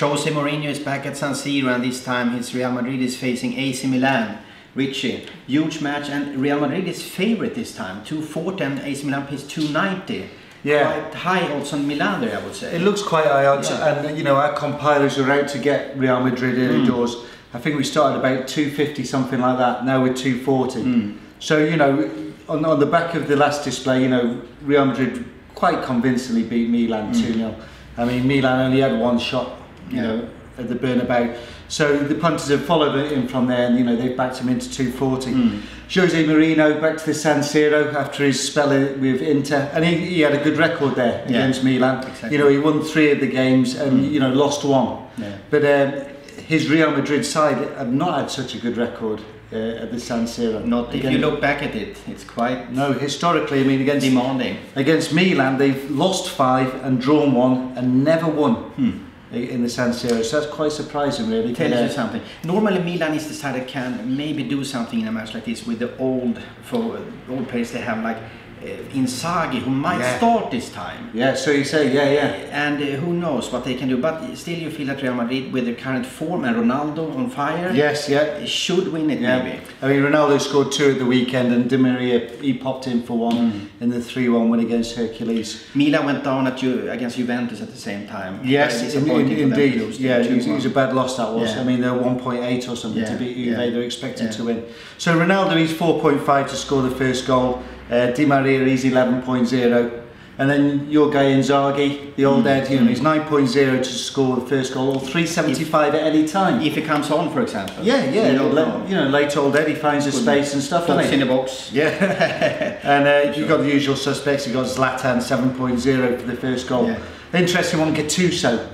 José Mourinho is back at San Siro, and this time his Real Madrid is facing AC Milan. Richie, huge match, and Real Madrid is favourite this time, 240, and AC Milan pays 290. Yeah. Quite high odds on Milan there, I would say. It looks quite high odds, and you know, our compilers are out to get Real Madrid early doors. I think we started about 250, something like that. Now we're 240. So you know, on the back of the last display, you know, Real Madrid quite convincingly beat Milan 2-0. I mean, Milan only had one shot, you know, at the Bernabeu. So the punters have followed it in from there, and you know, they've backed him into 240. José Mourinho back to the San Siro after his spell with Inter, and he had a good record there against Milan. Exactly. You know, he won 3 of the games and you know, lost 1. But his Real Madrid side have not had such a good record at the San Siro. Not if you look back at it, it's quite historically. I mean, against demanding. Against Milan, they've lost 5 and drawn 1 and never won in the San Siro. So that's quite surprising, really. Tells you something. Normally, Milan is the side that can maybe do something in a match like this with the old players they have, like Inzaghi, who might start this time. Yeah, so you say, And who knows what they can do, but still you feel that Real Madrid, with the current form and Ronaldo on fire, should win it maybe. I mean, Ronaldo scored 2 at the weekend, and Di Maria, he popped in for 1 in the 3-1 win against Hercules. Milan went down against Juventus at the same time. Yes, indeed. Yeah, it was a bad loss, that was. I mean, they're 1.8 or something to beat Juve. They're expected to win. So Ronaldo, he's 4.5 to score the first goal. Di Maria, he's 11.0, and then your guy Inzaghi, the old Ed, you know, he's 9.0 to score the first goal, or 3.75 at any time. If he comes on, for example. You know, late old Ed, he finds his space and stuff. Box in the box. And you've got the usual suspects. You've got Zlatan 7.0 for the first goal. Interesting one, Gattuso.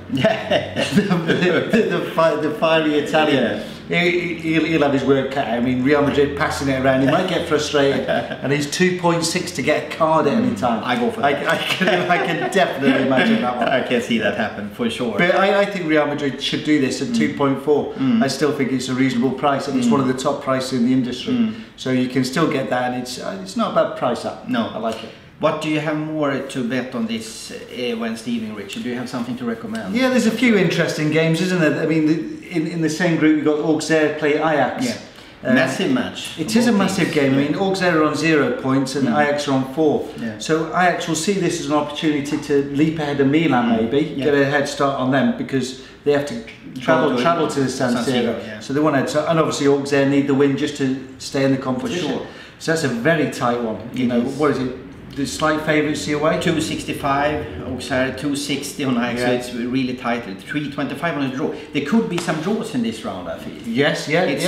the fiery Italian. He'll have his work cut out. I mean, Real Madrid passing it around, he might get frustrated, and he's 2.6 to get a card at any time. I go for that. I can definitely imagine that one. I can see that happen for sure. But I think Real Madrid should do this at 2.4. I still think it's a reasonable price, and it's one of the top prices in the industry. So you can still get that, and it's not a bad price up. No, I like it. What do you have more to bet on this Wednesday evening, Richard? Do you have something to recommend? Yeah, there's a few interesting games, isn't there? I mean, in the same group, we've got Auxerre play Ajax. Massive match. It is a massive game. I mean, Auxerre are on 0 points and Ajax are on 4. So Ajax will see this as an opportunity to leap ahead of Milan, maybe, get a head start on them, because they have to travel to the San Siro. So they want to, and obviously Auxerre need the win just to stay in the competition. For sure. So that's a very tight one. You know, what is it? The slight favourites away? 265, Auxerre 260 on Ajax, so it's really tight. 325 on a draw. There could be some draws in this round, I feel. Yes,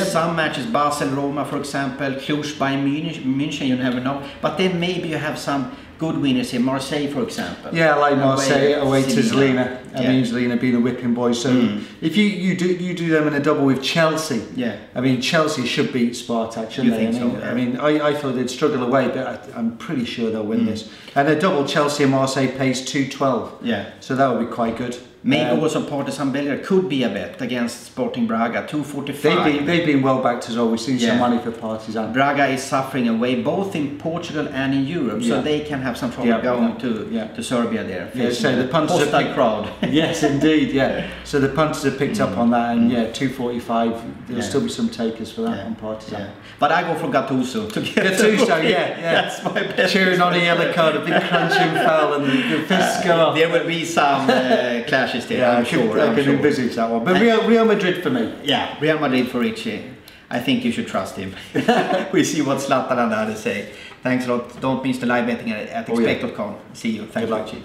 Some matches, Basel, Roma, for example, Cluj, Bayern München, you never know. But then maybe you have some good winners here, Marseille, for example. Yeah, I like Marseille away to Zlina. I mean, Zlina being a whipping boy. So if you do them in a double with Chelsea, I mean, Chelsea should beat Spartak, shouldn't they? I mean, I thought they'd struggle away, but I'm pretty sure they'll win this. And a double Chelsea and Marseille pays 212. So that would be quite good. Maybe also Partizan Belgrade could be a bet against Sporting Braga, 245. They've been well backed as well. We've seen some money for Partizan. Braga is suffering away both in Portugal and in Europe, so they can have some trouble going to Serbia there. So the punters are crowd. Yes, indeed. So the punters have picked up on that, and 245. There'll still be some takers for that on Partizan. But I go for Gattuso. Gattuso, that's my best. Cheering on a yellow card, a big crunching foul, and the fists go up. There will be some clash. I'm sure. I can envisage that one. But Real Madrid for me. Yeah, Real Madrid for Richie. I think you should trust him. We see what Zlatan and others say. Thanks a lot. Don't miss the live betting at expect.com. See you. Thank you, Richie.